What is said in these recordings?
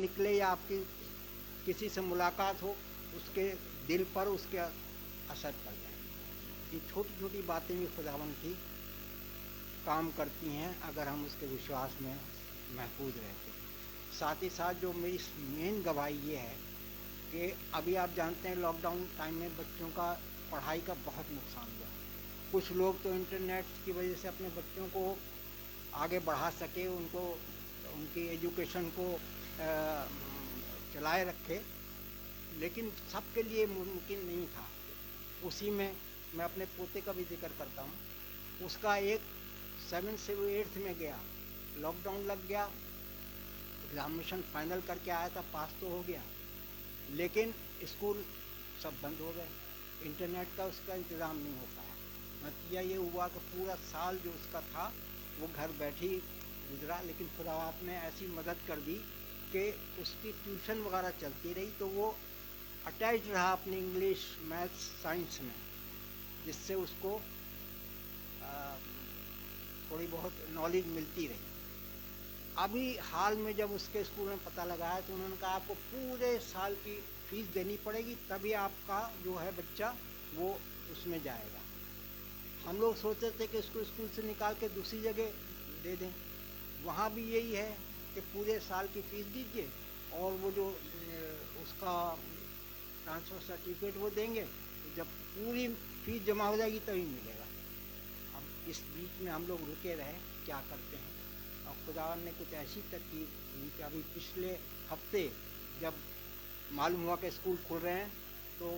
निकले या आपकी किसी से मुलाकात हो, उसके दिल पर उसके असर पड़ जाए। ये छोटी छोटी बातें भी खुदावंद की काम करती हैं अगर हम उसके विश्वास में महफूज रहते हैं। साथ ही साथ जो मेरी मेन गवाही ये है कि अभी आप जानते हैं लॉकडाउन टाइम में बच्चों का पढ़ाई का बहुत नुकसान हुआ। कुछ लोग तो इंटरनेट की वजह से अपने बच्चों को आगे बढ़ा सके, उनको उनकी एजुकेशन को चलाए रखे, लेकिन सबके लिए मुमकिन नहीं था। उसी में मैं अपने पोते का भी जिक्र करता हूँ। उसका एक 7th से 8th में गया, लॉकडाउन लग गया, एग्जामिनेशन फाइनल करके आया था, पास तो हो गया, लेकिन स्कूल सब बंद हो गए, इंटरनेट का उसका इंतज़ाम नहीं हो पाया। नतीजा ये हुआ कि पूरा साल जो उसका था वो घर बैठी गुजरा। लेकिन खुदा आपने ऐसी मदद कर दी कि उसकी ट्यूशन वगैरह चलती रही, तो वो अटैच रहा अपनी इंग्लिश, मैथ्स, साइंस में, जिससे उसको थोड़ी बहुत नॉलेज मिलती रही। अभी हाल में जब उसके स्कूल में पता लगाया तो उन्होंने कहा आपको पूरे साल की फीस देनी पड़ेगी, तभी आपका जो है बच्चा वो उसमें जाएगा। हम लोग सोचते थे कि उसको स्कूल से निकाल के दूसरी जगह दे दें, वहाँ भी यही है कि पूरे साल की फीस दीजिए और वो जो उसका ट्रांसफ़र सर्टिफिकेट वो देंगे, तो जब पूरी फीस जमा हो जाएगी तभी मिलेगा। अब इस बीच में हम लोग रुके रहे, क्या करते हैं। और खुदा ने कुछ ऐसी तरकीब की कि अभी पिछले हफ्ते जब मालूम हुआ कि स्कूल खुल रहे हैं तो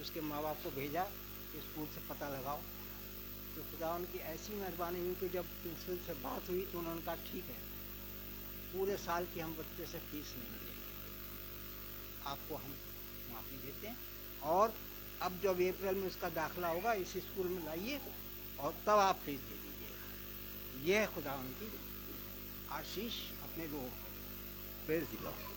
उसके माँ बाप को भेजा कि स्कूल से पता लगाओ। तो खुदा की ऐसी मेहरबानी हुई कि जब प्रिंसिपल से बात हुई तो उन्होंने कहा ठीक है, पूरे साल की हम बच्चे से फीस नहीं लेंगे, आपको हम माफ़ी देते हैं, और अब जब अप्रैल में उसका दाखिला होगा इसी स्कूल में लाइए और तब आप फीस दे दीजिए। यह है खुदा की आशीष अपने लोगों को। Praise the Lord.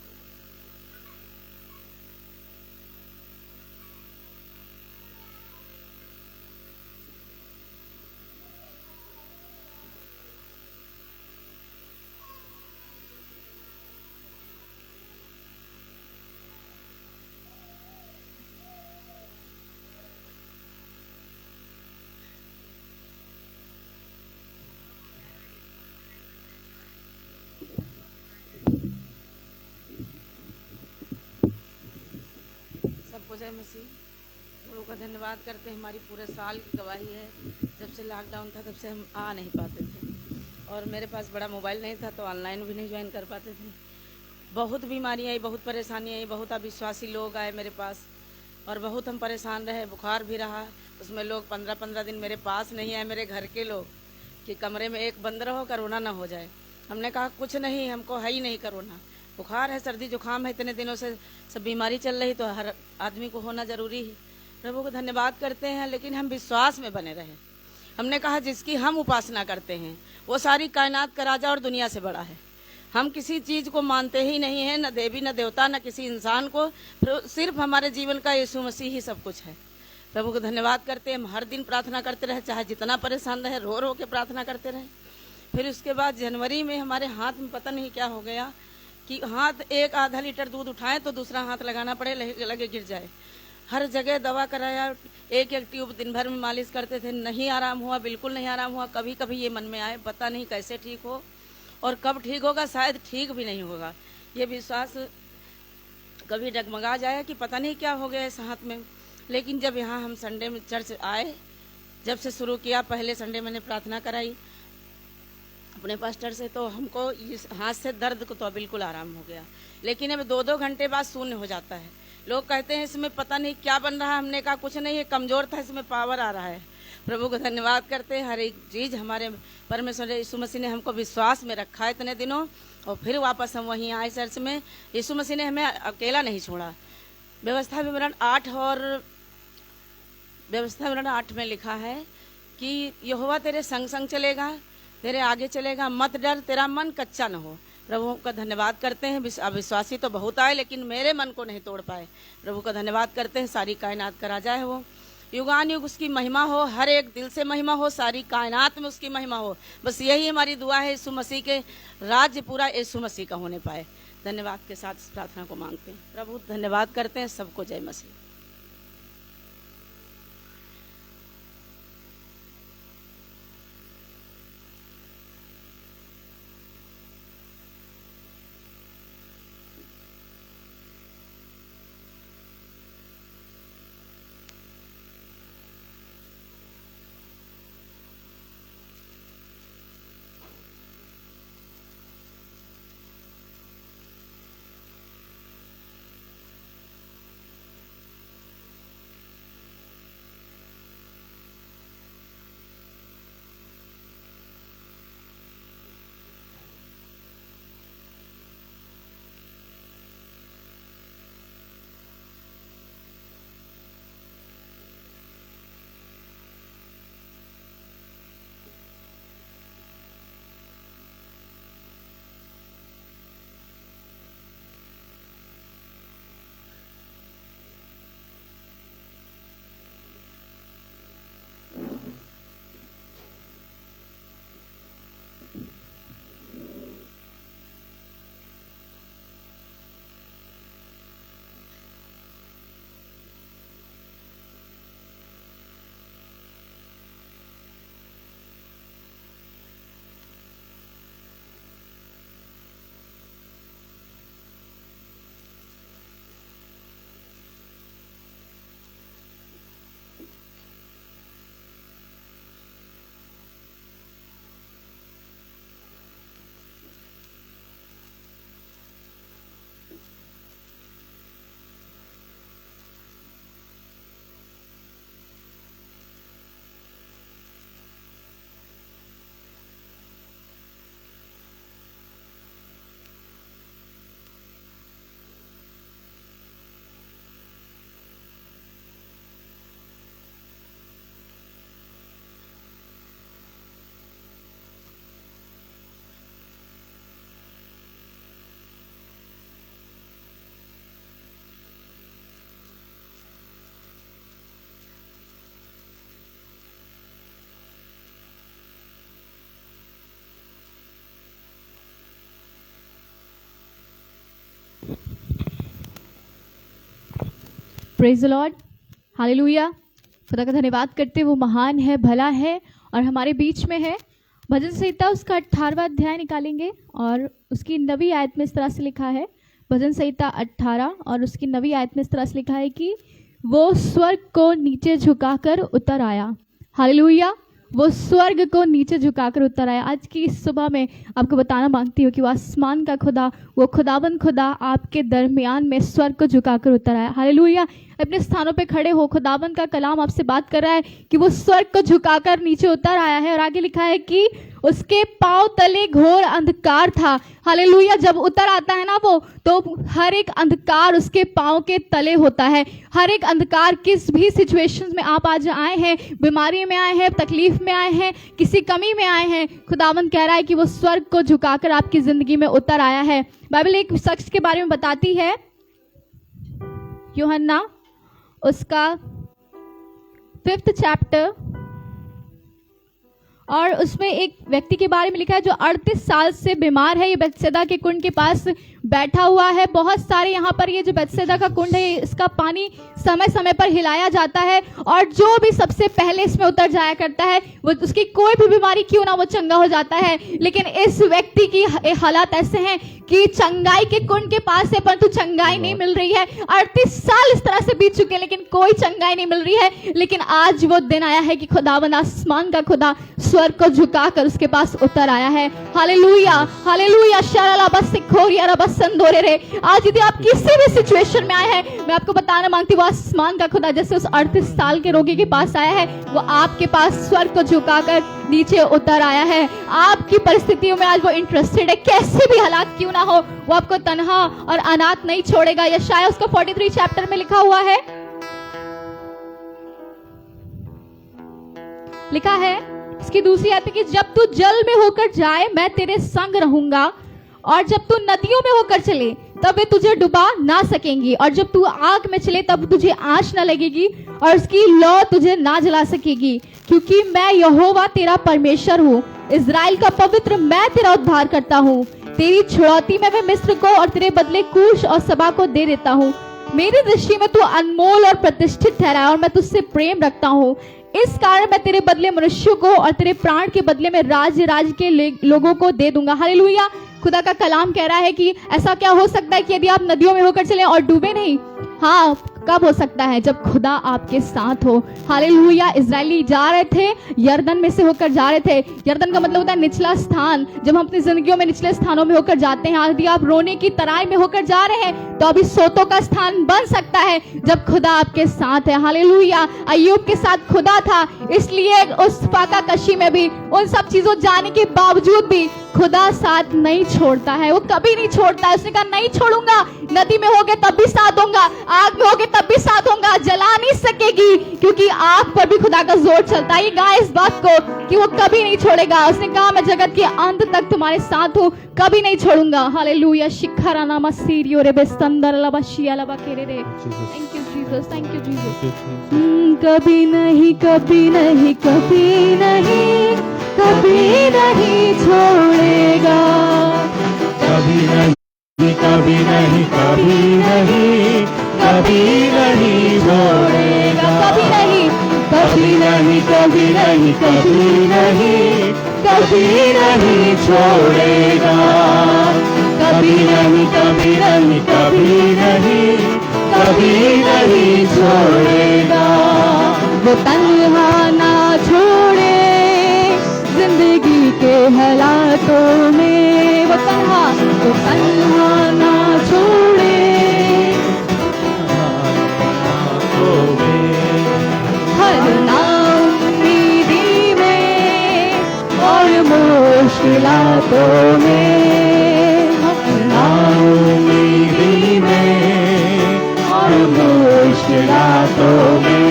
सबको जय मसीह। प्रभु का धन्यवाद करते हैं। हमारी पूरे साल की गवाही है, जब से लॉकडाउन था तब से हम आ नहीं पाते थे और मेरे पास बड़ा मोबाइल नहीं था तो ऑनलाइन भी नहीं ज्वाइन कर पाते थे। बहुत बीमारियाँ आई, बहुत परेशानियाँ आई, बहुत अविश्वासी लोग आए मेरे पास और बहुत हम परेशान रहे। बुखार भी रहा, उसमें लोग 15-15 दिन मेरे पास नहीं आए, मेरे घर के लोग, कि कमरे में एक बंद रहो, कोरोना ना हो जाए। हमने कहा कुछ नहीं, हमको है ही नहीं कोरोना, बुखार है, सर्दी जुकाम है, इतने दिनों से सब बीमारी चल रही, तो हर आदमी को होना जरूरी है। प्रभु को धन्यवाद करते हैं, लेकिन हम विश्वास में बने रहे। हमने कहा जिसकी हम उपासना करते हैं वो सारी कायनात का राजा और दुनिया से बड़ा है। हम किसी चीज को मानते ही नहीं है, न देवी न देवता न किसी इंसान को, सिर्फ हमारे जीवन का यीशु मसीह ही सब कुछ है। प्रभु को धन्यवाद करते हैं। हम हर दिन प्रार्थना करते रहे, चाहे जितना परेशान रहे, रो रो के प्रार्थना करते रहे। फिर उसके बाद जनवरी में हमारे हाथ में पता नहीं क्या हो गया कि हाथ एक आधा लीटर दूध उठाएं तो दूसरा हाथ लगाना पड़े, लगे गिर जाए। हर जगह दवा कराया, एक एक ट्यूब दिन भर में मालिश करते थे, नहीं आराम हुआ, बिल्कुल नहीं आराम हुआ। कभी कभी ये मन में आए पता नहीं कैसे ठीक हो और कब ठीक होगा, शायद ठीक भी नहीं होगा। ये विश्वास कभी डगमगा जाए कि पता नहीं क्या हो गया इस हाथ में। लेकिन जब यहाँ हम संडे में चर्च आए, जब से शुरू किया, पहले संडे मैंने प्रार्थना कराई अपने पास्टर से, तो हमको इस हाथ से दर्द को तो बिल्कुल आराम हो गया। लेकिन अब 2-2 घंटे बाद शून्य हो जाता है। लोग कहते हैं इसमें पता नहीं क्या बन रहा है। हमने कहा कुछ नहीं है, कमज़ोर था, इसमें पावर आ रहा है। प्रभु को धन्यवाद करते हैं। हर एक चीज़ हमारे परमेश्वर यीशु मसीह ने हमको विश्वास में रखा है इतने दिनों, और फिर वापस हम वहीं आए चर्च में। यीशु मसीह ने हमें अकेला नहीं छोड़ा। व्यवस्था विवरण 8 में लिखा है कि यहोवा तेरे संग संग चलेगा, तेरे आगे चलेगा, मत डर, तेरा मन कच्चा न हो। प्रभु का धन्यवाद करते हैं। अविश्वासी तो बहुत आए लेकिन मेरे मन को नहीं तोड़ पाए। प्रभु का धन्यवाद करते हैं। सारी कायनात का राजा है वो। युगान युग उसकी महिमा हो, हर एक दिल से महिमा हो, सारी कायनात में उसकी महिमा हो। बस यही हमारी दुआ है, यीशु मसीह के राज्य पूरा यीशु मसीह का होने पाए। धन्यवाद के साथ इस प्रार्थना को मांगते हैं। प्रभु धन्यवाद करते हैं। सबको जय मसीह। Praise the lord, hallelujah. खुदा का धन्यवाद करते, वो महान है, भला है और हमारे बीच में है। भजन संहिता उसका 18वां अध्याय निकालेंगे और उसकी 9वीं आयत में इस तरह से लिखा है। भजन संहिता 18 और उसकी 9वीं आयत में इस तरह से लिखा है कि वो स्वर्ग को नीचे झुकाकर उतर आया। हालेलुया, वो स्वर्ग को नीचे झुकाकर उतर आया। आज की इस सुबह में आपको बताना मांगती हूँ कि वो आसमान का खुदा, वो खुदावन खुदा आपके दरमियान में स्वर्ग को झुकाकर उतर आया। हालेलुया। अपने स्थानों पे खड़े हो, खुदावन का कलाम आपसे बात कर रहा है कि वो स्वर्ग को झुकाकर नीचे उतर आया है। और आगे लिखा है कि उसके पांव तले घोर अंधकार था। हालेलुया। जब उतर आता है ना वो, तो हर एक अंधकार उसके पांव के तले होता है। हर एक अंधकार, किस भी सिचुएशंस में आप आज आए हैं, बीमारी में आए हैं, तकलीफ में आए हैं, किसी कमी में आए हैं, खुदावन कह रहा है कि वो स्वर्ग को झुकाकर आपकी जिंदगी में उतर आया है। बाइबल एक शख्स के बारे में बताती है, यूहन्ना उसका 5th चैप्टर, और उसमें एक व्यक्ति के बारे में लिखा है जो 38 साल से बीमार है। ये बेतसैदा के कुंड के पास बैठा हुआ है। बहुत सारे यहाँ पर ये जो बेतसैदा का कुंड है, इसका पानी समय समय पर हिलाया जाता है और जो भी सबसे पहले इसमें उतर जाया करता है, वो उसकी कोई भी बीमारी क्यों ना, वो चंगा हो जाता है। लेकिन इस व्यक्ति की हालात ऐसे हैं कि चंगाई के कुंड के पास है परंतु चंगाई नहीं मिल रही है। 38 साल इस तरह से बीत चुके हैं लेकिन कोई चंगाई नहीं मिल रही है। लेकिन आज वो दिन आया है कि खुदावंद आसमान का खुदा स्वर्ग को झुकाकर उसके पास उतर आया है। Hallelujah, hallelujah. शराला बस सिखोरिया बस संदोरे रे। आज यदि आप किसी भी सिचुएशन में आए हैं, मैं आपको बताना मांगती हूँ, आसमान का खुदा जैसे उस 38 साल के रोगी के पास आया है, वो आपके पास स्वर्ग को झुकाकर नीचे उतर आया है। आपकी परिस्थितियों में आज वो इंटरेस्टेड है, कैसे भी हालात क्यों ना हो, वो आपको तन्हा और अनाथ नहीं छोड़ेगा। यशायाह उसका 43 चैप्टर में लिखा हुआ है, लिखा है इसकी दूसरी आयत कि जब तू जल में होकर जाए मैं तेरे संग रहूंगा, और जब तू नदियों में होकर चले तब वे तुझे डुबा ना सकेंगी, और जब तू आग में चले तब तुझे आँच न लगेगी, और उसकी लौ तुझे ना जला सकेगी। क्योंकि मैं यहोवा तेरा परमेश्वर हूँ, इज़राइल का पवित्र मैं तेरा उद्धार करता हूँ। तेरी छुड़ौती में मैं मिस्र को और तेरे बदले कूश और सबा को दे देता हूँ। मेरी दृष्टि में तू अनमोल और प्रतिष्ठित ठहरा है, और मैं तुझसे प्रेम रखता हूँ। इस कारण मैं तेरे बदले मनुष्यों को और तेरे प्राण के बदले में राज्य के लोगों को दे दूंगा। हालेलुया। खुदा का कलाम कह रहा है कि ऐसा क्या हो सकता है कि यदि आप नदियों में होकर चलें और डूबे नहीं? हाँ, कब हो सकता है? जब खुदा आपके साथ हो। हालेलुया। इजरायली जा रहे थे, यरदन में से होकर जा रहे थे। यरदन का मतलब होता है निचला स्थान। जब हम अपनी जिंदगियों में निचले स्थानों में होकर जाते हैं, यदि आप रोने की तराई में होकर जा रहे हैं, तो अभी सोतों का स्थान बन सकता है जब खुदा आपके साथ है। हालेलुया। अय्यूब के साथ खुदा था, इसलिए उस फाका कशी में भी, उन सब चीजों जाने के बावजूद भी खुदा साथ नहीं छोड़ता है। वो कभी नहीं छोड़ता है। उसने कहा नहीं छोड़ूंगा, नदी में होगे तब भी साथ होगा, आग में होगे तब भी साथ होगा, जला नहीं सकेगी, क्योंकि आग पर भी खुदा का जोर चलता है। ये गाय इस बात को कि वो कभी नहीं छोड़ेगा। उसने कहा मैं जगत के अंत तक तुम्हारे साथ हूँ, कभी नहीं छोड़ूंगा। हालेलुया। शिखरा नामा सीरियो रे बेस्तंदर लबा शिया लबा केरे रे। Thank you Jesus, thank you Jesus. कभी नहीं, कभी नहीं, कभी नहीं, कभी नहीं छोड़ेगा। कभी नहीं, कभी नहीं, कभी नहीं, कभी नहीं छोड़ेगा। कभी नहीं, कभी नहीं, कभी नहीं, कभी नहीं, कभी नहीं छोड़ेगा। कभी नहीं, कभी नहीं, कभी नहीं, कभी नहीं छोड़ेगा। वो तन्हा ना छोड़े जिंदगी के हालातों में। वो तन्हा ना छोड़े। हर नाउम्मीदी में और मुश्किलातों में। नाउम्मीदी में और मुश्किलातों में।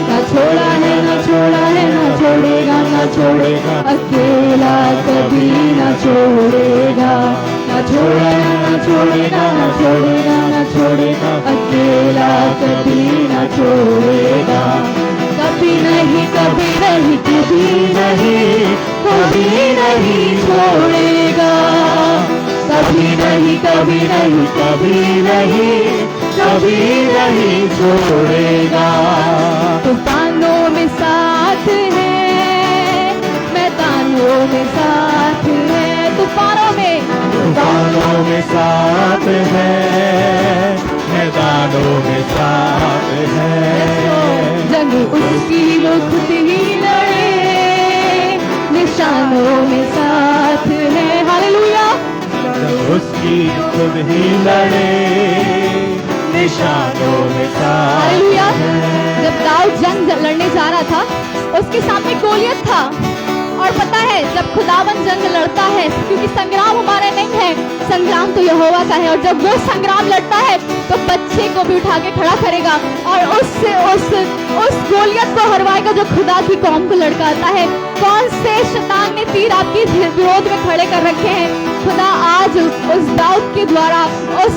ना छोड़ा है, ना छोड़ा है, ना छोड़ेगा, ना छोड़ेगा, अकेला कभी ना छोड़ेगा। ना छोड़ा है, ना छोड़ेगा, ना छोड़ेगा, ना छोड़ेगा, अकेला कभी ना छोड़ेगा। कभी नहीं, कभी नहीं, कभी नहीं, कभी नहीं छोड़ेगा। कभी नहीं, कभी नहीं, कभी नहीं, कभी नहीं छोड़ेगा। तूफानों में साथ है, मैदानों में साथ है। तूफानों में साथ है, मैदानों में साथ है। जंग उसकी वो खुद ही लड़े, निशानों में साथ है। हालेलुया। उसकी खुद ही लड़े, निशानों में साथ हालेलुया। है। जब दाऊद जंग लड़ने जा रहा था, उसके सामने गोलियत था। और पता है जब खुदावन जंग लड़ता है, क्योंकि संग्राम हमारा नहीं है, संग्राम तो यहोवा का है। और जब वो संग्राम लड़ता है तो बच्चे को भी उठा के खड़ा करेगा और उस गोलियत को हरवाएगा जो खुदा की कौम को लड़काता है। कौन से शैतान ने तीर आपके विरोध में खड़े कर रखे हैं? खुदा आज उस दाऊद के द्वारा, उस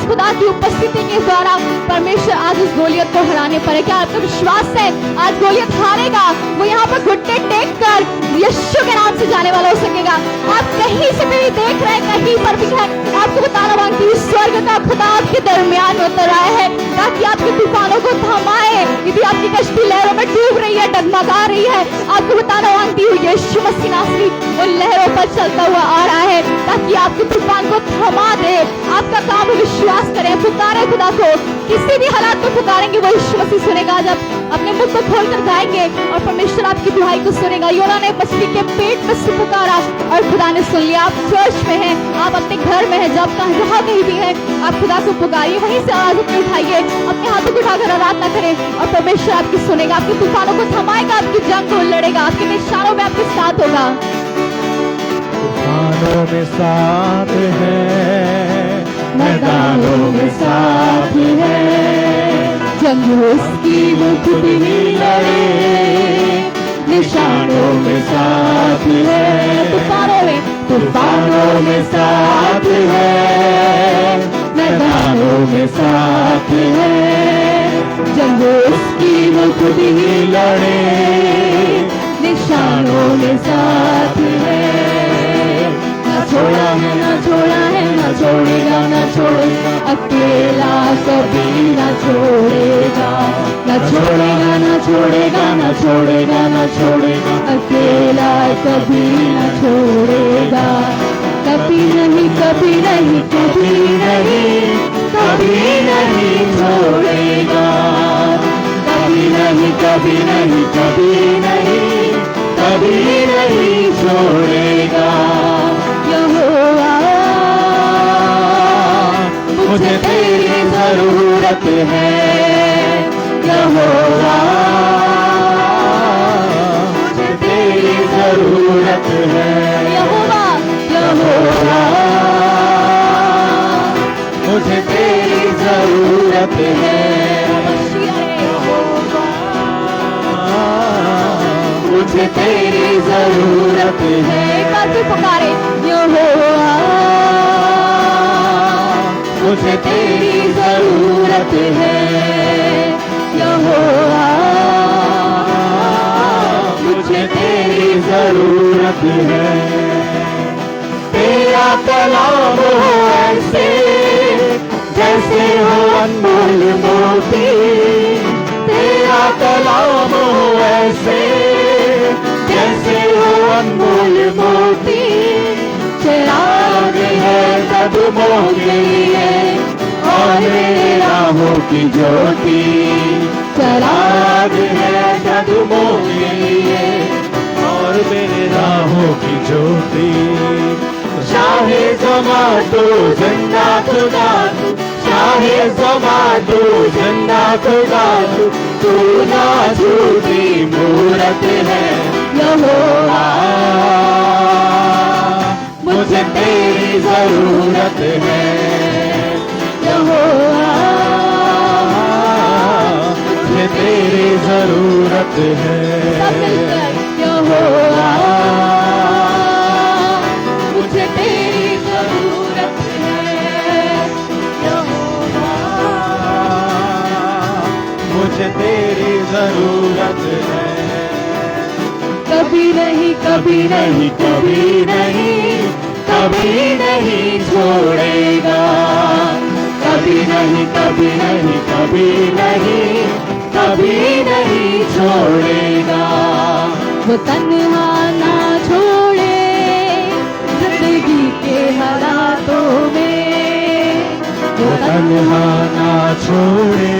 खुदा की उपस्थिति के द्वारा परमेश्वर आज उस गोलियत को हराने पर है। क्या आपका विश्वास है आज गोलियत हारेगा? वो यहाँ पर घुटने टेक कर यीशु के नाम से जाने वाला हो सकेगा। आप कहीं से भी देख रहे हैं, कहीं पर भी है, आपको बताना मांगती हूँ स्वर्ग का खुदा आपके दरमियान में उतर आया है ताकि आपके तूफानों को थमाए। यदि आपकी कश्ती लहरों में डूब रही है, डगमगा रही है, आपको बताना मांगती हूँ यीशु मसीह नासरी उन लहरों पर चलता हुआ आ रहा है ताकि आपके तूफान को थमा दे। आपका काम विश्वास करें, पुकारे खुदा को। किसी भी हालात में पुकारेंगे वो यीशु मसीह सुनेगा। जब अपने मुख को खोलकर गाएंगे और परमेश्वर आपकी दुहाई को सुनेगा। योना ने मछली के पेट में से पुकारा और खुदा ने सुन लिया। आप चर्च में हैं, आप अपने घर में हैं, जब जहाँ कहीं भी हैं, आप खुदा को पुकारिए। वहीं से आवाज अपनी उठाइए, अपने हाथों को उठाकर आराधना करें और परमेश्वर आपकी सुनेगा, आपके तूफानों को थमाएगा, आपकी जंग को लड़ेगा, आपके निशानों में आपके साथ होगा। तूफानों में साथ है, मैदानों में साथ है। जंग उसकी वो खुद ही लड़े, निशानों में साथ है। तूफानों में तूफानों में साथ है, अकेला कभी न छोड़ेगा, न छोड़ेगा, न छोड़ेगा, न छोड़ेगा, न छोड़ेगा, अकेला कभी न छोड़ेगा, कभी नहीं, कभी नहीं, कभी नहीं, कभी नहीं छोड़ेगा, कभी नहीं, कभी नहीं, कभी नहीं, कभी नहीं छोड़ेगा। यहोवा मुझे तेरी जरूरत है, यहोवा मुझे तेरी जरूरत है, यहोवा, यहोवा मुझे तेरी जरूरत है, यहोवा मुझे तेरी जरूरत है। एक बार फिर पुकारे, यहोवा मुझे तेरी जरूरत है, यहोवा मुझे तेरी जरूरत है। तेरा कलाम हो ऐसे जैसे हो अनमोल मोती, तेरा कलाम हो ऐसे जैसे हो अनमोल मोती, चिराग है कदमों के लिए और मेरे राहों की ज्योति, चिराग है कदमों के लिए और मेरे राहों की ज्योति। शाहे ज़मा तो जिंदा खुदा तू, शाहे ज़मा तो जिंदा खुदा तू ना झूठी मूरत है, यहोवा मुझे तेरी जरूरत है, यहोवा मुझे तेरी जरूरत है, यहोवा मुझे तेरी जरूरत है, यहोवा मुझे तेरी जरूरत है। कभी नहीं, कभी नहीं, कभी नहीं, कभी नहीं छोड़ेगा, कभी नहीं, कभी नहीं, कभी नहीं, कभी नहीं छोड़ेगा। वो तन्हा ना छोड़े जिंदगी के हालातों में, वो तन्हा ना छोड़े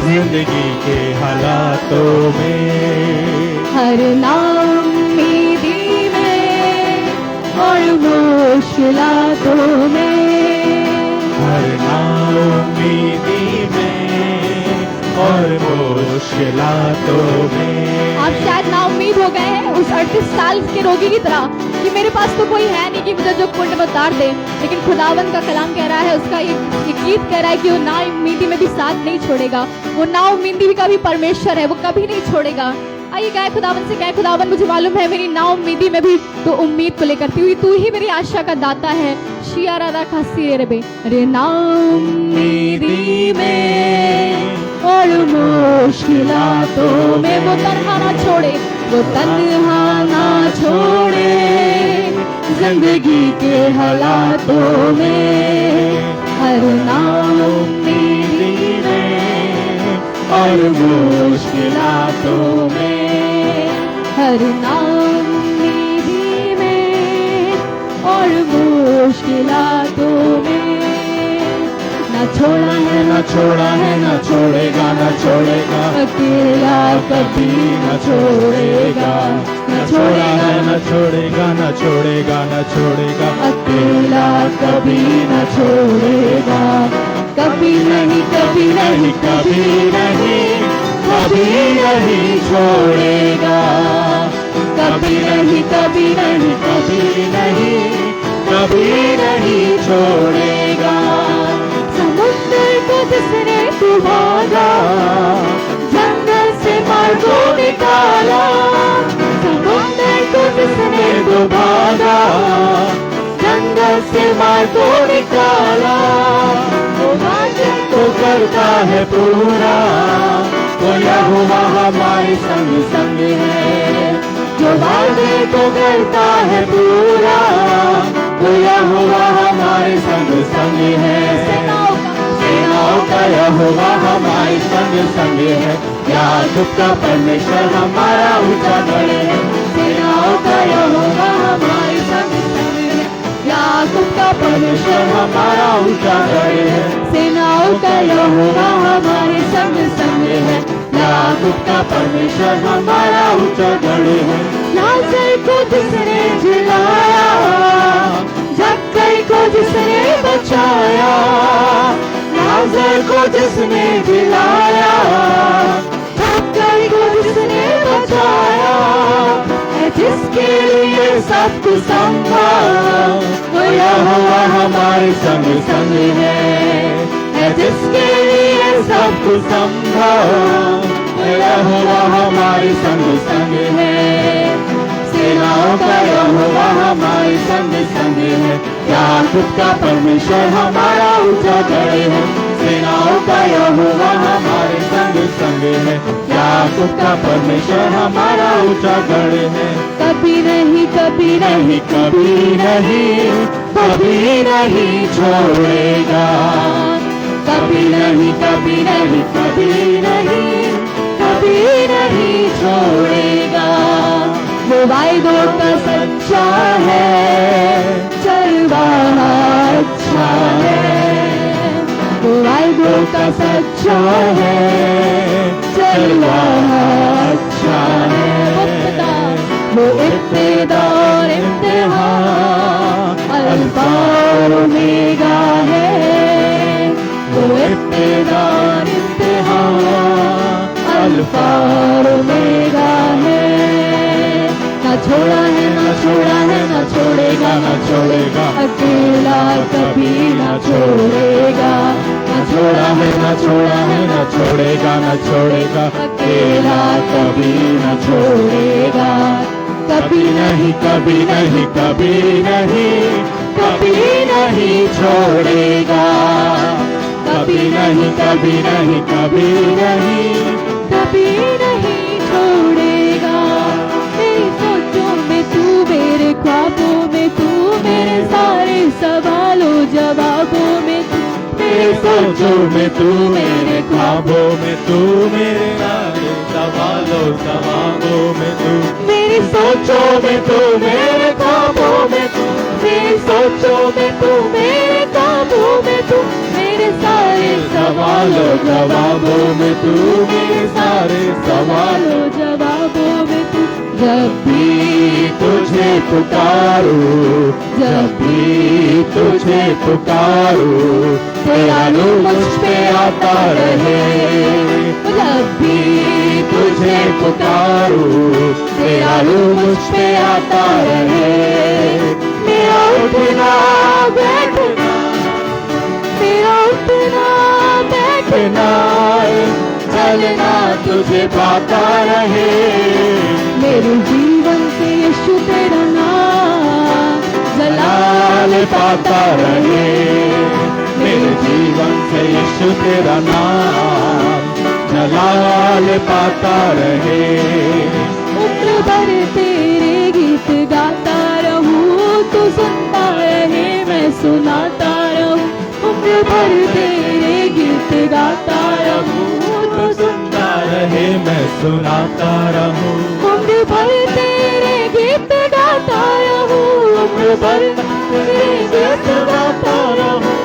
जिंदगी के हालातों में, हर नाउम्मीदी में और मुश्किलातों में, हर नाउम्मीदी में और मुश्किलातों में। आप शायद नाउम्मीद हो गए हैं उस 38 साल के रोगी की तरह कि मेरे पास तो कोई है नहीं कि मुझे जो कुंड में उतार दे, लेकिन खुदावन का कलाम कह रहा है, उसका ये गीत कह रहा है कि वो नाउम्मीदी में भी साथ नहीं छोड़ेगा, वो नाउम्मीदी का भी परमेश्वर है, वो कभी नहीं छोड़ेगा। आइए गाय खुदावन से कहे, खुदावन मुझे मालूम है मेरी नाउम्मीदी में भी तो उम्मीद को लेकर हुई, तू ही मेरी आशा का दाता है। शियारा रखा सिरे बे रे नाउम्मीदी में और मुश्किलातों में, वो तन्हा ना छोड़े, वो तन्हा ना छोड़े जिंदगी के हालातों में, हर नाउम्मीदी में और मुश्किलातों में, हर नाउम्मीदी में और मुश्किलातों में। ना छोड़ा है, ना छोड़ा है, ना छोड़ेगा, ना छोड़ेगा, अकेला कभी न छोड़ेगा, ना छोड़ा है, न छोड़ेगा, न छोड़ेगा, न छोड़ेगा, अकेला कभी न छोड़ेगा, कभी नहीं, कभी नहीं, कभी नहीं, कभी नहीं छोड़ेगा, कभी नहीं, कभी नहीं, कभी नहीं, कभी नहीं छोड़ेगा। समुद्र को जिसने डुबाया, जंगल से मार को निकाला, समुद्र को जिसने डुबाया, जंगल से मार को निकाला, वो वादा तो करता है पूरा, वो यहोवा हमारे संग संग है, जो वादे को करता है पूरा, वो यहोवा हमारे संग संग है। यहोवा हमारे संग संग है, याकूब का परमेश्वर हमारा ऊंचा गढ़ है। सेनाओं का यहोवा हमारे संग संग है, याकूब का परमेश्वर हमारा ऊंचा गढ़ है। सेनाओं का यहोवा हमारे संग संग है, याकूब का परमेश्वर हमारा ऊंचा गढ़ है। लाजर को जिसने जिलाया, जक्कई को जिसने बचाया, लाजर को जिसने जिलाया, जक्कई को जिसने बचाया, है जिसके लिए सब कुछ संभव, वो यहोवा हमारे संग संग है जिसके लिए सब कुछ संभव। यहोवा हमारे संग संग है, सेनाओं का यहोवा हमारे संग संग है, याकूब का परमेश्वर हमारा ऊंचा गढ़ है। सेनाओं का यहोवा हमारे संग संग है, याकूब का परमेश्वर हमारा ऊंचा गढ़ है। कभी नहीं कभी नहीं कभी नहीं कभी नहीं छोड़ेगा, कभी नहीं कभी नहीं कभी नहीं कभी नहीं छोड़ेगा। वो वायदों का सच्चा है, चलवा अच्छा है, वो वायदों का सच्चा है, चलवा अच्छा है। वो इब्तिदा और इम्तिहान अल्फा और ओमेगा है, वो इब्तिदा और इम्तिहान अल्फा और ओमेगा है। ना छोड़ा है ना छोड़ा है ना छोड़ेगा ना छोड़ेगा, अकेला कभी ना छोड़ेगा, ना छोड़ा है ना छोड़ा है ना छोड़ेगा ना छोड़ेगा, अकेला कभी ना छोड़ेगा। कभी नहीं कभी नहीं कभी नहीं कभी नहीं छोड़ेगा, कभी नहीं कभी नहीं कभी नहीं कभी नहीं छोड़ेगा। मेरी सोचों में तू, मेरे ख्वाबों में तू, मेरे सारे सवालों जवाबों में तू, मेरे सोचों में तू, मेरे ख्वाबों में तू, मेरे सारे सवालों जवाबों में तू, मेरी सोचों में तू, मेरे ख्वाबों में तू, मेरी सोचों में तू, मेरे ख्वाबों में तू, मेरे सारे सवालों जवाबों में तू, मेरे सारे सवालों सवालों जवाबों में तू। जब भी तुझे पुकारूं, जब भी तुझे पुकारूं, तेरा नूर मुझ पे आता रहे। जब भी तुझे पुकारूं, तेरा नूर मुझ पे आता रहे। मेरा उठना बैठना, मेरा उठना बैठना, चलना तुझे पाता रहे। मेरे जीवन से यीशु तेरा नाम जलाल पाता रहे, मेरे जीवन से यीशु तेरा नाम जलाल पाता रहे। उम्र भर तेरे गीत गाता रहूं, तू सुनता रहे मैं सुनाता रहूं। उम्र भर तेरे गीत गाता रहूं, तू सुनता रहे मैं सुनाता रहूं। उम्र भर तेरे गीत गाता रहूं, उम्र भर तेरे गीत गाता रहूं,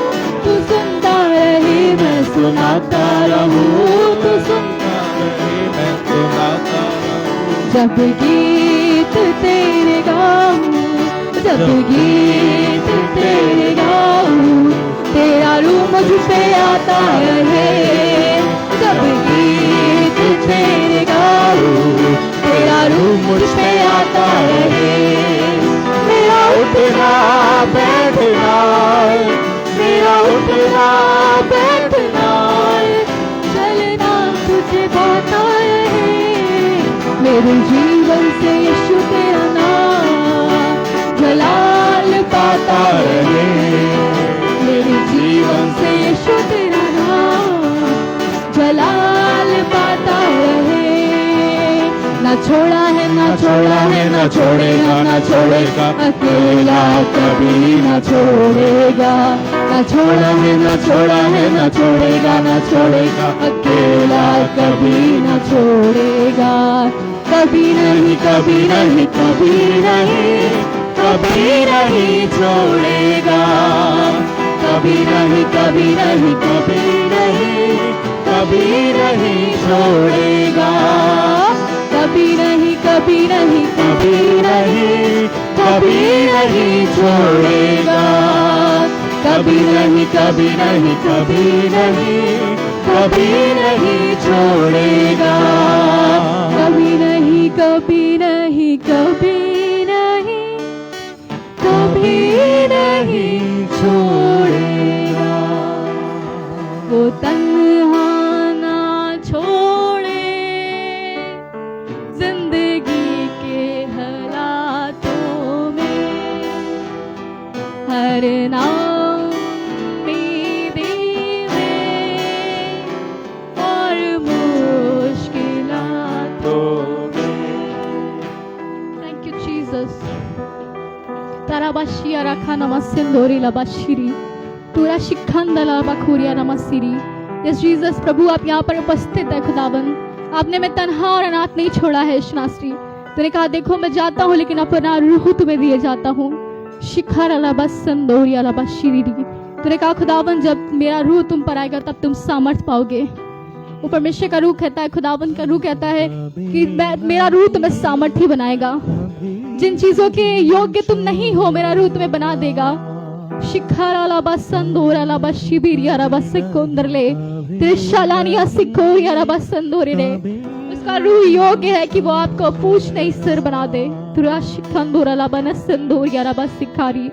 तू सुनता रहे मैं सुनाता रहूं, तू सुनता रहे मैं सुनाता रहूं। जब गीत तेरे गाऊं, जब गीत तेरे गाऊं, तेरा रूह मुझ पे आता रहे। जब गीत तेरे गाऊं, तेरा रूह मुझ पे आता रहे। मेरा उठना बैठना, मेरा उठना बैठना, चलना तुझे पाता रहे। मेरे जीवन से यीशु तेरा नाम जलाल पाता रहे। मेरे जीवन से यीशु तेरा नाम जलाल पाता रहे। ना छोड़ा है ना छोड़ा है ना छोड़ेगा ना छोड़ेगा, अकेला कभी ना छोड़ेगा, न छोड़ा है, न छोड़ा है, न छोड़ेगा, न छोड़ेगा, अकेला कभी न छोड़ेगा। कभी नहीं, कभी नहीं, कभी नहीं, कभी नहीं छोड़ेगा। कभी नहीं, कभी नहीं, कभी नहीं, कभी नहीं छोड़ेगा। कभी नहीं, कभी नहीं, कभी नहीं, कभी नहीं छोड़ेगा। कभी नहीं, कभी नहीं, कभी नहीं, कभी नहीं छोड़ेगा। कभी नहीं, कभी नहीं, कभी नहीं, कभी नहीं छोड़ेगा। वो तन्हा ना छोड़े जिंदगी के हालातों में, हर नाम और मुश्किलातों में। Thank you Jesus. ताराबाशिया रखा नमस्सिंदोरी लबाशिरी पूरा शिखंदला बखूरिया नमस्सिरी। यस जीसस प्रभु आप यहाँ पर उपस्थित है खुदावन। आपने मैं तन्हा और अनाथ नहीं छोड़ा है यशनाश्री। तूने कहा देखो मैं जाता हूँ लेकिन अपना रूह तुम्हें दिए जाता हूँ। शिखर अलबसंदोरी अलबशिरी। तूने कहा खुदावन जब मेरा रूह तुम पर आएगा तब तुम सामर्थ पाओगे। वो परमेश्वर का रूह कहता है, खुदावन का रूह कहता है कि मेरा रूह तुम्हें सामर्थी बनाएगा। जिन चीजों के योग्य तुम नहीं हो मेरा रूह तुम्हें बना देगा। शिखर अलबसंदोर अलबशिबिर अलबसिकोंदरले त्रिशालानिया सिकोर अलबसंदोरे रे। उसका रूह योग्य है कि वो आपको पूछ नहीं सिर बना दे। तुरा शिखंदोर अलबनसंदोर अलबसिकारी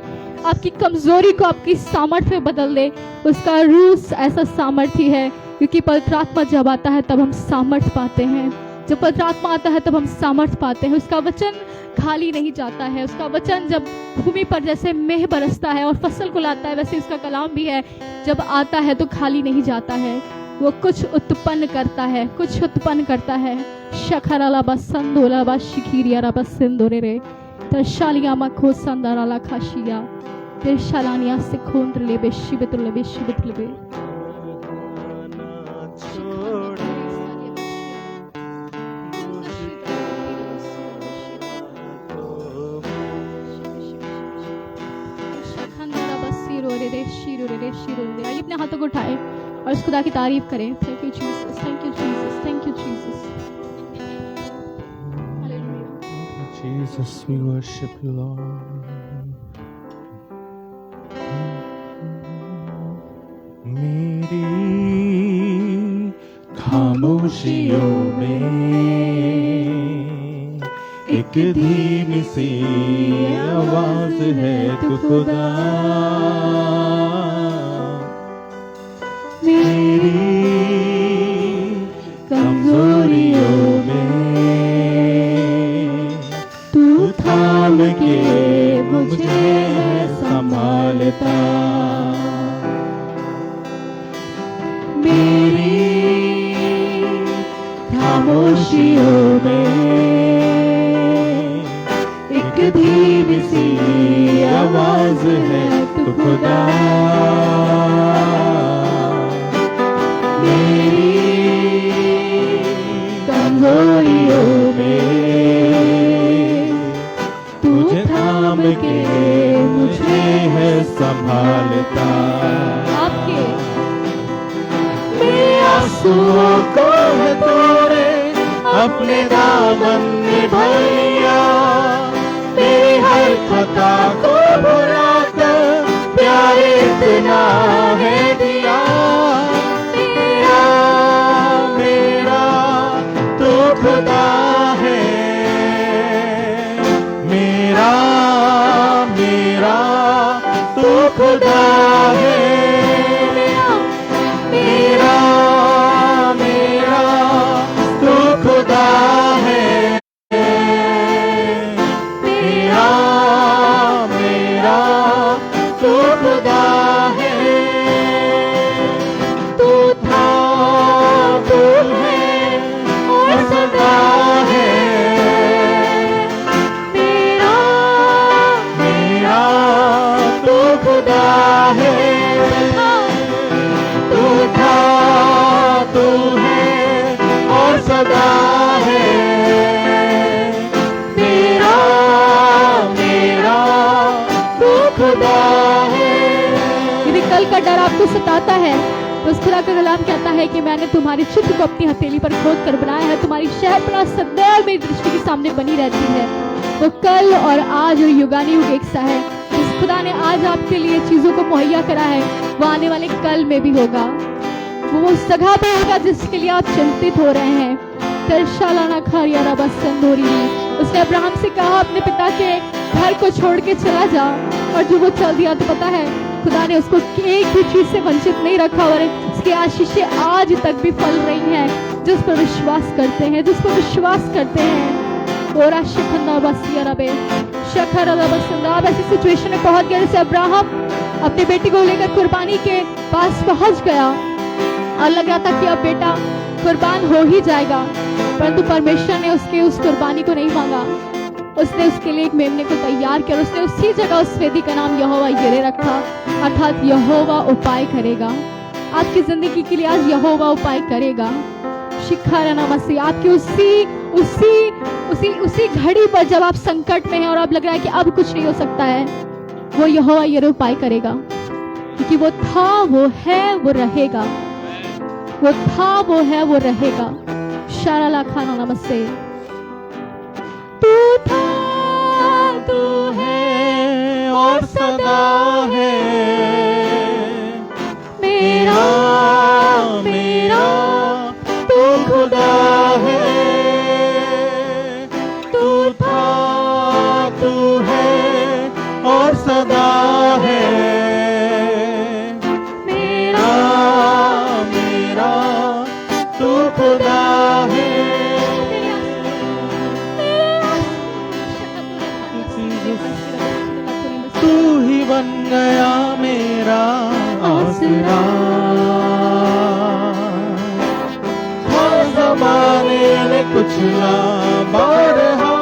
आपकी कमजोरी को आपकी सामर्थ्य में बदल दे। उसका रूह ऐसा सामर्थ्य है क्योंकि पवित्र आत्मा जब आता है तब हम सामर्थ्य पाते हैं। जब पवित्र आत्मा आता है तब हम सामर्थ्य पाते हैं। उसका वचन खाली नहीं जाता है। उसका वचन जब भूमि पर जैसे मेह बरसता है और फसल को लाता है वैसे उसका कलाम भी है, जब आता है तो खाली नहीं जाता है। वो कुछ उत्पन्न करता है, कुछ उत्पन्न करता है। शखराला बसंदोला बशिखिरिया बसंदोरे रे तरशालिया मखो संदराला खाशिया तिरशालानिया सिखोंद्रले बेशिबतले बेशिबतले। आइए अपने हाथों को उठाएं और उस खुदा की तारीफ करें। Thank you Jesus, thank you Jesus, thank you Jesus. Jesus, we worship you, Lord. मेरी खामोशियों में एक धीमी सी आवाज है तू खुदा। मेरी कमजोरियों में तू थाम के मुझे संभालता। मेरी खामोशियों में एक धीमी सी आवाज है तू खुदा। मेरी कमजोरियों में तुझे थाम के मुझे है संभालता। आपके मेरे आंसुओं को है तूने अपने दामन में भर लिया। मेरी हर खता को भुला कर प्यार इतना है दिया। मेरा मेरा तू खुदा है। मेरा मेरा तू खुदा है। मेरा मेरा तू खुदा है। मेरा मेरा तू खुदा है। कल का डर आपको सताता है, तो उस खुदा का कलाम कहता है कि मैंने तुम्हारे चित्र को अपनी हथेली पर खोद कर बनाया है, तुम्हारी शहरपनाह सदैव मेरी दृष्टि के सामने बनी रहती है। वो कल और आज और युगानुयुग एक सा है। जिस खुदा ने आज आपके लिए चीजों को मुहैया करा है, वो आने वाले कल में भी होगा। वो उस जगह पे होगा जिसके लिए आप चिंतित हो रहे हैं। उसने अब्राहम से कहा अपने पिता के घर को छोड़ के चला जा, और जो वो चल दिया, तो पता है खुदा ने उसको एक भी चीज से वंचित नहीं रखा, और उसकी आशीषें आज तक भी फल रही हैं जिस पर विश्वास करते हैं, जिस पर विश्वास करते हैं। और आप ऐसी सिचुएशन में पहुंच गए जैसे अब्राहम अपने बेटे को लेकर कुर्बानी के पास पहुंच गया और लग रहा था कि अब बेटा कुर्बान हो ही जाएगा, परंतु परमेश्वर ने उसके उस कुर्बानी को नहीं मांगा। उसने उसके लिए एक मेमने को तैयार किया। उसने उसी जगह उस वेदी का नाम यहोवा यिरे रखा, अर्थात यहोवा उपाय करेगा। आपकी जिंदगी के लिए आज यहोवा उपाय करेगा। शिखारा नमस्ते। आपकी उसी घड़ी पर जब आप संकट में हैं और आप लग रहा है कि अब कुछ नहीं हो सकता है, वो यहोवा यिरे उपाय करेगा, क्योंकि वो था, वो है, वो रहेगा। वो था, वो है, वो रहेगा। शाराला खाना नमस्ते। तू था, तू है और सदा है मेरा, मेरा तू खुदा है। तू था, तू है और सदा है मेरा, मेरा तू खुदा है। तू ही बन गया मेरा आसरा, हर ज़माने में कुचला बारहा,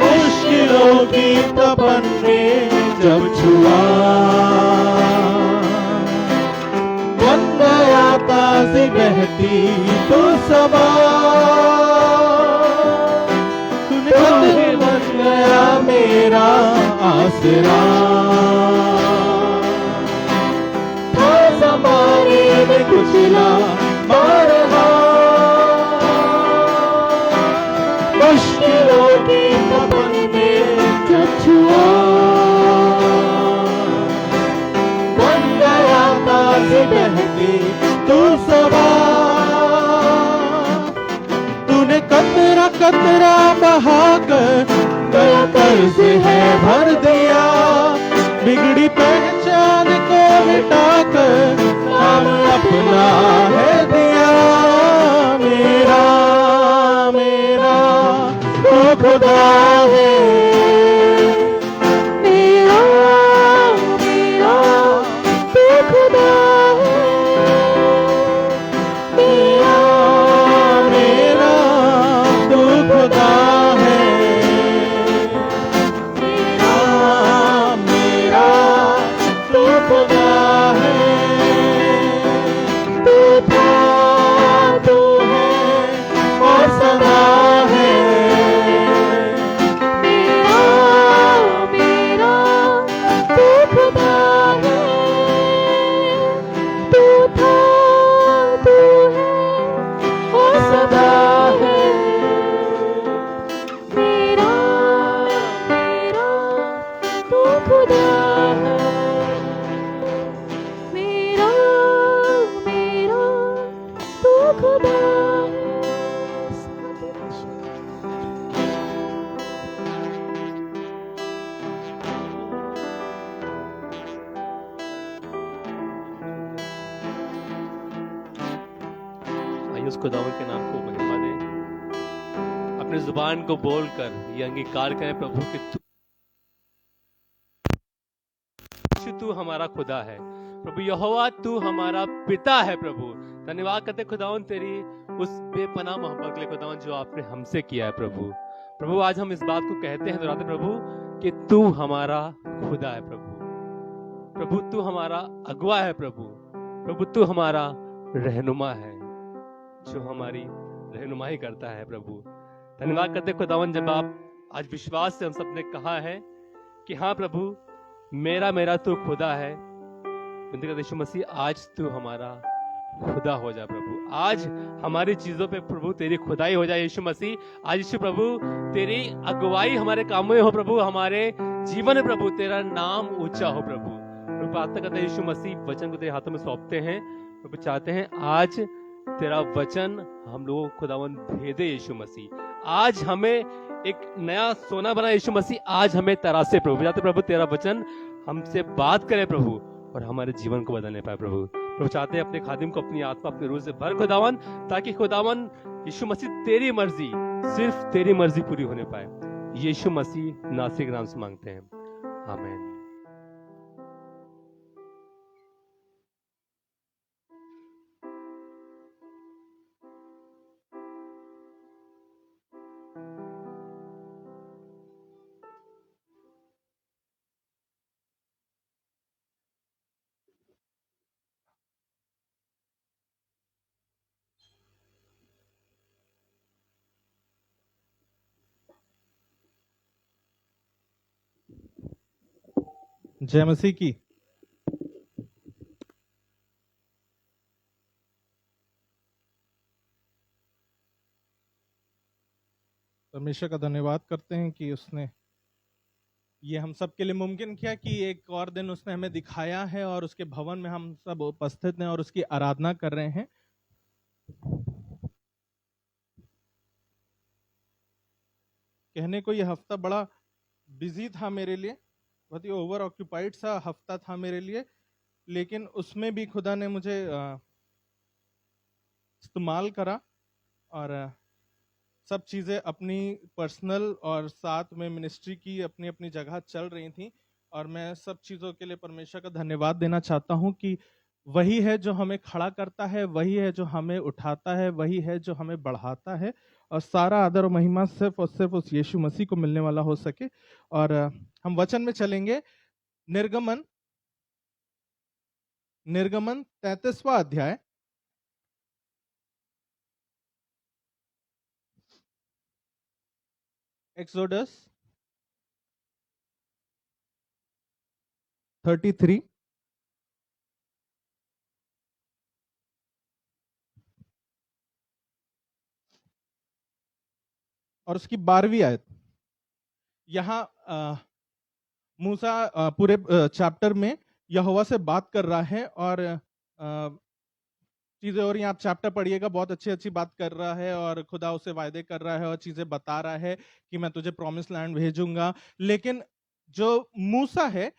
मुश्किलों की तपन में जब छुआ, बन गया ताज़ी बहती तो सबा, तूने बन गया मेरा आसरा, हर ज़माने में कुचला बारहा, मुश्किलों की तपन में जब छुआ, बन गया ताज़ी बहती तू सबा, तूने कतरा कतरा बहाकर गया कर्ज है भर दिया, बिगड़ी पहचान को मिटाकर नाम अपना है दिया, मेरा, मेरा तो खुदा है, मेरा, मेरा तो खुदा है, मेरा, मेरा तो खुदा है, मेरा, मेरा तो खुदा है। तू था, तू है और सदा है मेरा, मेरा तू खुदा है। तू था, तू है और सदा है मेरा, मेरा तू खुदा है मेरा, मेरा तू खुदा है। आइए उस खुदावन के नाम को महिमा दें। अपनी जुबान को बोलकर ये अंगीकार करें प्रभु कि तू हमारा खुदा है प्रभु। यहोवा तू हमारा पिता है प्रभु। धन्यवाद करते खुदावन तेरी उस बेपनाह मोहब्बत के लिए खुदावन जो आपने हमसे किया है प्रभु। प्रभु आज हम इस बात को कहते हैं दोहराते प्रभु कि तू हमारा खुदा है प्रभु। प्रभु तू हमारा अगुआ है प्रभु। प्रभु तू हमारा रहनुमा है जो हमारी रहनुमाई करता है प्रभु। धन्यवाद करते खुदावन जब आप आज विश्वास से हम सबने कहा है कि हाँ प्रभु मेरा मेरा तू खुदा है। विनती करते यीशु मसीह, आज तू हमारा खुदा हो जा प्रभु। आज हमारी चीजों पे प्रभु तेरी खुदाई हो जाए यीशु मसीह। आज यीशु प्रभु तेरी अगुवाई हमारे कामों में हो प्रभु, हमारे जीवन में प्रभु तेरा नाम ऊंचा हो प्रभु। प्रभु प्रार्थना करते हैं यीशु मसीह, वचन को तेरे हाथों में सौंपते हैं प्रभु। चाहते हैं आज तेरा वचन हम लोगों को खुदावन भेदे यीशु मसीह। आज हमें एक नया सोना बना यीशु मसीह, आज हमें तरासे प्रभु। चाहते प्रभु तेरा वचन हमसे बात करे प्रभु और हमारे जीवन को बदलने पाए प्रभु। प्रभु चाहते हैं अपने खादिम को अपनी आत्मा अपने रूह से भर खुदावन, ताकि खुदावन यीशु मसीह तेरी मर्जी, सिर्फ तेरी मर्जी पूरी होने पाए। यीशु मसीह नासरी के नाम से मांगते हैं, आमीन। जय मसीह की। परमेश्वर का धन्यवाद करते हैं कि उसने ये हम सब के लिए मुमकिन किया कि एक और दिन उसने हमें दिखाया है और उसके भवन में हम सब उपस्थित हैं और उसकी आराधना कर रहे हैं। कहने को ये हफ्ता बड़ा बिजी था मेरे लिए, बहुत ही ओवर ऑक्यूपाइड सा हफ्ता था मेरे लिए, लेकिन उसमें भी खुदा ने मुझे इस्तेमाल करा और सब चीज़ें अपनी पर्सनल और साथ में मिनिस्ट्री की अपनी अपनी जगह चल रही थी। और मैं सब चीज़ों के लिए परमेश्वर का धन्यवाद देना चाहता हूँ कि वही है जो हमें खड़ा करता है, वही है जो हमें उठाता है, वही है जो हमें बढ़ाता है, और सारा आदर और महिमा सिर्फ और सिर्फ उस यीशु मसीह को मिलने वाला हो सके। और हम वचन में चलेंगे। निर्गमन 33वां अध्याय, एक्सोडस 33 और उसकी 12वीं आयत। यहाँ मूसा पूरे चैप्टर में यहोवा से बात कर रहा है और चीजें, और यहाँ आप चैप्टर पढ़िएगा, बहुत अच्छी अच्छी बात कर रहा है और खुदा उसे वायदे कर रहा है और चीजें बता रहा है कि मैं तुझे प्रॉमिस लैंड भेजूंगा। लेकिन जो मूसा है,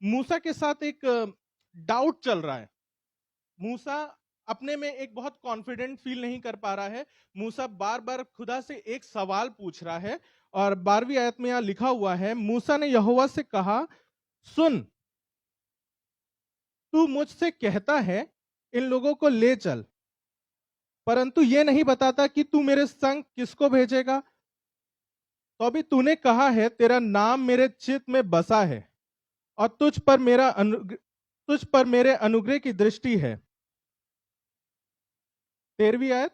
मूसा के साथ एक डाउट चल रहा है। मूसा अपने में एक बहुत कॉन्फिडेंट फील नहीं कर पा रहा है। मूसा बार बार खुदा से एक सवाल पूछ रहा है और 12वीं आयत में यहाँ लिखा हुआ है, मूसा ने यहोवा से कहा, सुन, तू मुझसे कहता है इन लोगों को ले चल, परंतु ये नहीं बताता कि तू मेरे संग किसको भेजेगा। तो अभी तूने कहा है तेरा नाम मेरे चित्त में बसा है और तुझ पर मेरे अनुग्रह की दृष्टि है। 13वीं आयत,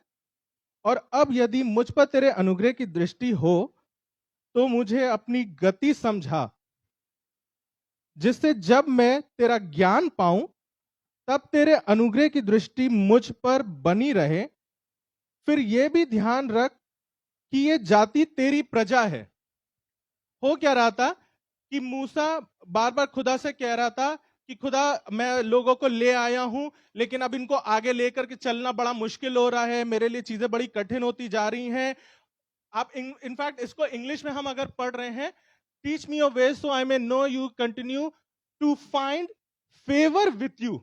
और अब यदि मुझ पर तेरे अनुग्रह की दृष्टि हो तो मुझे अपनी गति समझा, जिससे जब मैं तेरा ज्ञान पाऊं तब तेरे अनुग्रह की दृष्टि मुझ पर बनी रहे। फिर यह भी ध्यान रख कि ये जाति तेरी प्रजा है। हो क्या रहा था कि मूसा बार बार खुदा से कह रहा था कि खुदा, मैं लोगों को ले आया हूं, लेकिन अब इनको आगे लेकर के चलना बड़ा मुश्किल हो रहा है, मेरे लिए चीजें बड़ी कठिन होती जा रही हैं। आप इनफैक्ट इसको इंग्लिश में हम अगर पढ़ रहे हैं, teach me your ways so I may know you continue to find favour with you.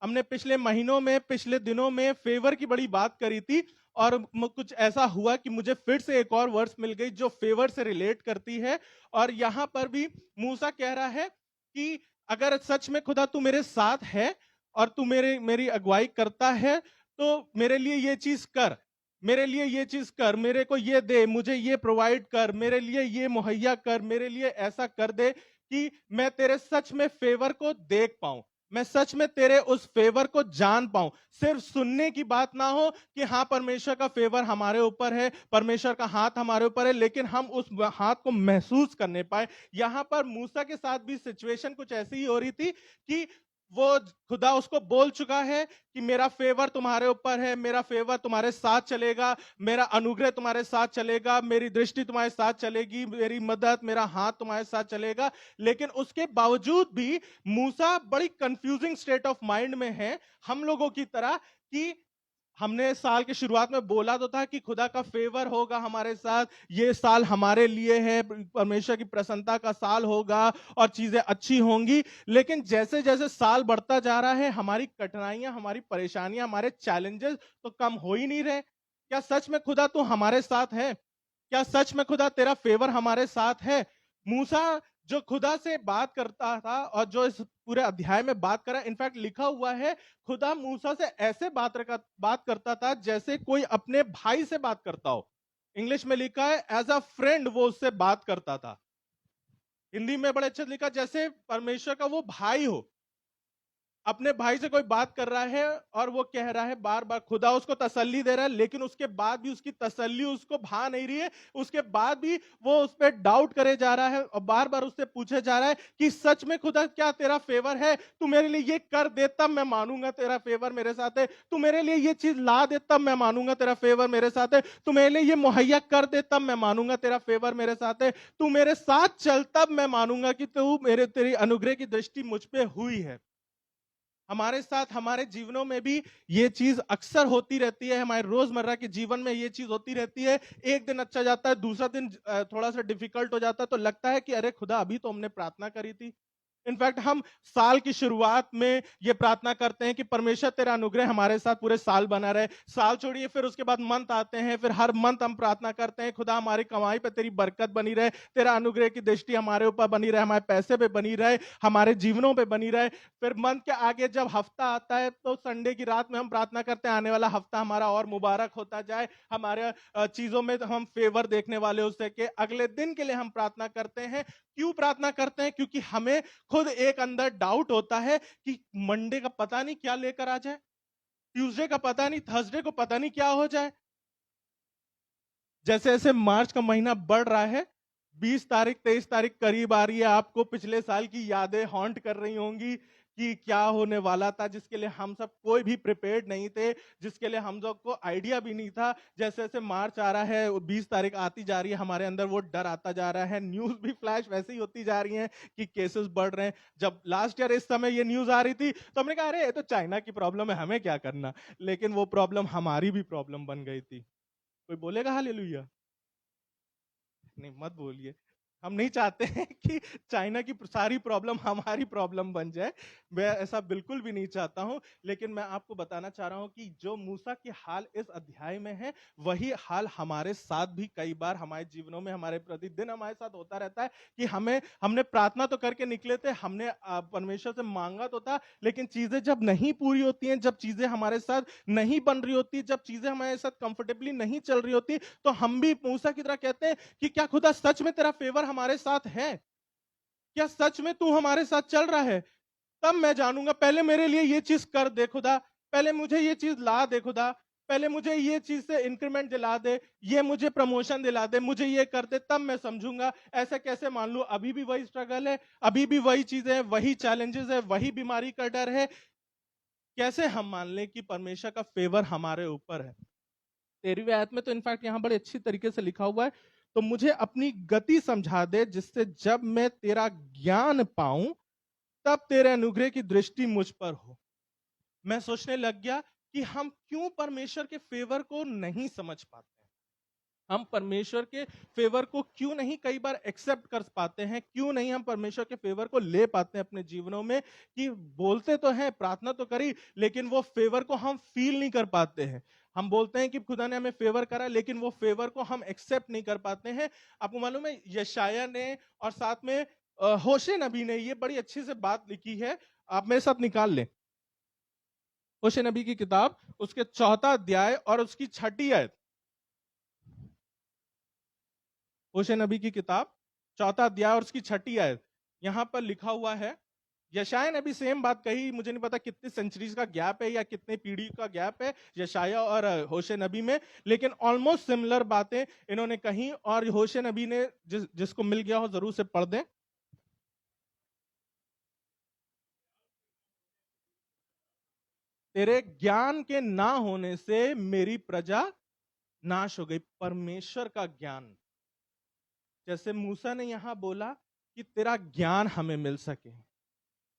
हमने पिछले महीनों में, पिछले दिनों में फेवर की बड़ी बात करी थी और कुछ ऐसा हुआ कि मुझे फिर से एक और वर्ड्स मिल गई जो फेवर से रिलेट करती है। और यहां पर भी मूसा कह रहा है कि अगर सच में खुदा तू मेरे साथ है और तू मेरी अगुवाई करता है तो मेरे लिए ये चीज कर, मेरे लिए ये चीज कर, मेरे को ये दे, मुझे ये प्रोवाइड कर, मेरे लिए ये मुहैया कर, मेरे लिए ऐसा कर दे कि मैं तेरे सच में फेवर को देख पाऊं, मैं सच में तेरे उस फेवर को जान पाऊं। सिर्फ सुनने की बात ना हो कि हाँ परमेश्वर का फेवर हमारे ऊपर है, परमेश्वर का हाथ हमारे ऊपर है, लेकिन हम उस हाथ को महसूस करने पाए। यहां पर मूसा के साथ भी सिचुएशन कुछ ऐसी ही हो रही थी कि वो खुदा उसको बोल चुका है कि मेरा फेवर तुम्हारे ऊपर है, मेरा फेवर तुम्हारे साथ चलेगा, मेरा अनुग्रह तुम्हारे साथ चलेगा, मेरी दृष्टि तुम्हारे साथ चलेगी, मेरी मदद, मेरा हाथ तुम्हारे साथ चलेगा। लेकिन उसके बावजूद भी मूसा बड़ी कंफ्यूजिंग स्टेट ऑफ माइंड में है, हम लोगों की तरह, कि हमने साल की शुरुआत में बोला तो था कि खुदा का फेवर होगा हमारे साथ, ये साल हमारे लिए है, परमेश्वर की प्रसन्नता का साल होगा और चीजें अच्छी होंगी। लेकिन जैसे जैसे साल बढ़ता जा रहा है, हमारी कठिनाइयां, हमारी परेशानियां, हमारे चैलेंजेस तो कम हो ही नहीं रहे। क्या सच में खुदा तू हमारे साथ है? क्या सच में खुदा तेरा फेवर हमारे साथ है? मूसा जो खुदा से बात करता था और जो इस पूरे अध्याय में बात करा, इनफैक्ट लिखा हुआ है खुदा मूसा से ऐसे बात करता था जैसे कोई अपने भाई से बात करता हो। इंग्लिश में लिखा है एज अ फ्रेंड वो उससे बात करता था। हिंदी में बड़े अच्छे लिखा जैसे परमेश्वर का वो भाई हो, अपने भाई से कोई बात कर रहा है और वो कह रहा है बार बार, खुदा उसको तसल्ली दे रहा है, लेकिन उसके बाद भी उसकी तसल्ली उसको भा नहीं रही है। उसके बाद भी वो उस पर डाउट करे जा रहा है और बार बार उससे पूछे जा रहा है कि सच में खुदा क्या तेरा फेवर है? तू मेरे लिए ये कर दे तब मैं मानूंगा तेरा फेवर मेरे साथ है। तू मेरे लिए ये चीज ला दे तब मैं मानूंगा तेरा फेवर मेरे साथ है। तू मेरे लिए ये मुहैया कर दे तब मैं मानूंगा तेरा फेवर मेरे साथ है। तू मेरे साथ चल तब मैं मानूंगा कि तू तेरी अनुग्रह की दृष्टि मुझ पे हुई है। हमारे साथ हमारे जीवनों में भी ये चीज अक्सर होती रहती है, हमारे रोजमर्रा के जीवन में ये चीज होती रहती है। एक दिन अच्छा जाता है, दूसरा दिन थोड़ा सा डिफिकल्ट हो जाता है, तो लगता है कि अरे खुदा अभी तो हमने प्रार्थना करी थी। इनफैक्ट हम साल की शुरुआत में ये प्रार्थना करते हैं कि परमेश्वर तेरा अनुग्रह हमारे साथ पूरे साल बना रहे। साल छोड़िए, फिर उसके बाद मंथ आते हैं, फिर हर मंथ हम प्रार्थना करते हैं खुदा हमारी कमाई पे तेरी बरकत बनी रहे, तेरा अनुग्रह की दृष्टि हमारे ऊपर बनी रहे, हमारे पैसे पे बनी रहे, हमारे जीवनों पे बनी रहे। फिर मंथ के आगे जब हफ्ता आता है तो संडे की रात में हम प्रार्थना करते हैं आने वाला हफ्ता हमारा और मुबारक होता जाए, हमारे चीजों में हम फेवर देखने वाले उससे के अगले दिन के लिए हम प्रार्थना करते हैं। क्यों प्रार्थना करते हैं? क्योंकि हमें खुद एक अंदर डाउट होता है कि मंडे का पता नहीं क्या लेकर आ जाए, ट्यूसडे का पता नहीं, थर्सडे को पता नहीं क्या हो जाए। जैसे जैसे मार्च का महीना बढ़ रहा है, 20 तारीख 23 तारीख करीब आ रही है, आपको पिछले साल की यादें हॉन्ट कर रही होंगी कि क्या होने वाला था, जिसके लिए हम सब कोई भी प्रिपेयर्ड नहीं थे, जिसके लिए हम सब को आइडिया भी नहीं था। जैसे जैसे मार्च आ रहा है, 20 तारीख आती जा रही है, हमारे अंदर वो डर आता जा रहा है, न्यूज भी फ्लैश वैसे ही होती जा रही है कि केसेस बढ़ रहे हैं। जब लास्ट ईयर इस समय ये न्यूज आ रही थी तो हमने कहा अरे ये तो चाइना की प्रॉब्लम है, हमें क्या करना। लेकिन वो प्रॉब्लम हमारी भी प्रॉब्लम बन गई थी। कोई बोलेगा हालेलुया? नहीं, मत बोलिए। हम नहीं चाहते हैं कि चाइना की सारी प्रॉब्लम हमारी प्रॉब्लम बन जाए, मैं ऐसा बिल्कुल भी नहीं चाहता हूं। लेकिन मैं आपको बताना चाह रहा हूं कि जो मूसा की हाल इस अध्याय में है, वही हाल हमारे साथ भी कई बार हमारे जीवनों में, हमारे प्रतिदिन हमारे साथ होता रहता है कि हमने प्रार्थना तो करके निकले थे, हमने परमेश्वर से मांगा तो था, लेकिन चीजें जब नहीं पूरी होती हैं, जब चीजें हमारे साथ नहीं बन रही होती, जब चीजें हमारे साथ कंफर्टेबली नहीं चल रही होती, तो हम भी मूसा की तरह कहते हैं कि क्या खुदा सच में तेरा फेवर हमारे साथ है? क्या सच में तू हमारे साथ चल रहा है? तब मैं जानूंगा। पहले मेरे लिए ये चीज कर दे खुदा, पहले मुझे ये चीज ला दे खुदा, पहले मुझे ये चीज से इंक्रीमेंट दिला दे, ये मुझे प्रमोशन दिला दे, मुझे ये कर दे, तब मैं समझूंगा। ऐसे कैसे मान लूं? अभी भी वही स्ट्रगल है, अभी भी वही चीजें, वही चैलेंजेस है, वही बीमारी का डर है। कैसे हम मान लें कि परमेश्वर का फेवर हमारे ऊपर है? 13वीं आयत में तो इनफैक्ट यहां बड़े अच्छी तरीके से लिखा हुआ है, तो मुझे अपनी गति समझा दे जिससे जब मैं तेरा ज्ञान पाऊं तब तेरे अनुग्रह की दृष्टि मुझ पर हो। मैं सोचने लग गया कि हम क्यों परमेश्वर के फेवर को नहीं समझ पाते हैं, हम परमेश्वर के फेवर को क्यों नहीं कई बार एक्सेप्ट कर पाते हैं, क्यों नहीं हम परमेश्वर के फेवर को ले पाते हैं अपने जीवनों में। कि बोलते तो हैं, प्रार्थना तो करी, लेकिन वो फेवर को हम फील नहीं कर पाते हैं। हम बोलते हैं कि खुदा ने हमें फेवर करा, लेकिन वो फेवर को हम एक्सेप्ट नहीं कर पाते हैं। आपको मालूम है यशाया ने और साथ में होशे नबी ने ये बड़ी अच्छी से बात लिखी है, आप मेरे साथ निकाल लें। होशे नबी की किताब, उसके 4 अध्याय और उसकी 6 आयत। होशे नबी की किताब 4 अध्याय और उसकी 6 आयत। यहां पर लिखा हुआ है, यशाया ने भी सेम बात कही। मुझे नहीं पता कितनी सेंचुरीज का गैप है या कितने पीढ़ी का गैप है यशाया और होशे नबी में, लेकिन ऑलमोस्ट सिमिलर बातें इन्होंने कही। और होशे नबी ने जिसको मिल गया हो जरूर से पढ़ दें। तेरे ज्ञान के ना होने से मेरी प्रजा नाश हो गई। परमेश्वर का ज्ञान, जैसे मूसा ने यहां बोला कि तेरा ज्ञान हमें मिल सके,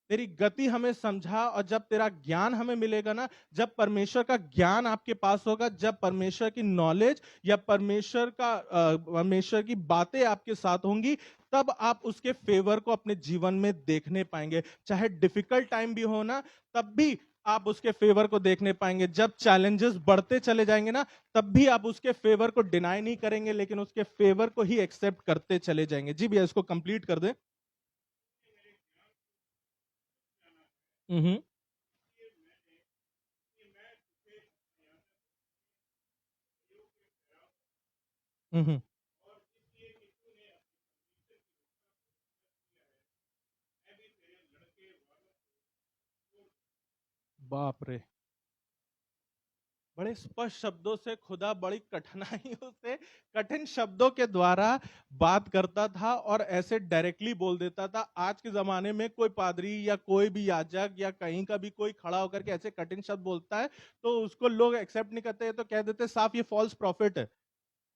तेरी गति हमें समझा। और जब तेरा ज्ञान हमें मिलेगा ना, जब परमेश्वर का ज्ञान आपके पास होगा, जब परमेश्वर की नॉलेज या परमेश्वर की बातें आपके साथ होंगी, तब आप उसके फेवर को अपने जीवन में देखने पाएंगे। चाहे डिफिकल्ट टाइम भी हो ना, तब भी आप उसके फेवर को देखने पाएंगे। जब चैलेंजेस बढ़ते चले जाएंगे ना, तब भी आप उसके फेवर को डिनाई नहीं करेंगे, लेकिन उसके फेवर को ही एक्सेप्ट करते चले जाएंगे। जी भैया, इसको कंप्लीट कर दे। हम्म हम्म बाप रे, बड़े स्पष्ट शब्दों से खुदा बड़ी कठिनाइयों से कठिन शब्दों के द्वारा बात करता था और ऐसे डायरेक्टली बोल देता था। आज के जमाने में कोई पादरी या कोई भी याजक या कहीं का भी कोई खड़ा होकर के ऐसे कठिन शब्द बोलता है तो उसको लोग एक्सेप्ट नहीं करते, तो कह देते साफ ये फॉल्स प्रॉफिट है,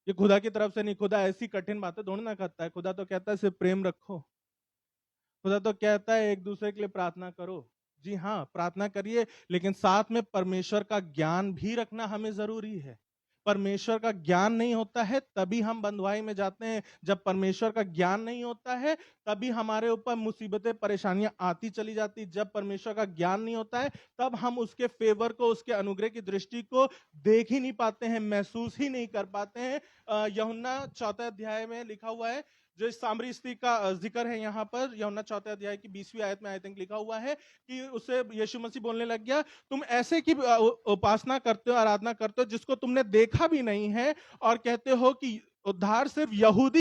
ये खुदा की तरफ से नहीं। खुदा ऐसी कठिन बातें थोड़ी ना करता है। खुदा तो कहता है सिर्फ प्रेम रखो। खुदा तो कहता है एक दूसरे के लिए प्रार्थना करो। जी हाँ, प्रार्थना करिए, लेकिन साथ में परमेश्वर का ज्ञान भी रखना हमें जरूरी है। परमेश्वर का ज्ञान नहीं होता है तभी हम बंधुआई में जाते हैं। जब परमेश्वर का ज्ञान नहीं होता है तभी हमारे ऊपर मुसीबतें परेशानियां आती चली जाती। जब परमेश्वर का ज्ञान नहीं होता है तब हम उसके फेवर को, उसके अनुग्रह की दृष्टि को देख ही नहीं पाते हैं, महसूस ही नहीं कर पाते हैं। यूहन्ना 4 अध्याय में लिखा हुआ है, जो इस सामरी स्त्री का जिक्र है यहाँ पर, यूहन्ना 4 अध्याय की 20वीं आयत में आई थिंक लिखा हुआ है कि उसे यीशु मसीह बोलने लग गया, तुम ऐसे की उपासना करते हो, आराधना करते हो जिसको तुमने देखा भी नहीं है, और कहते हो कि उद्धार सिर्फ यहूदी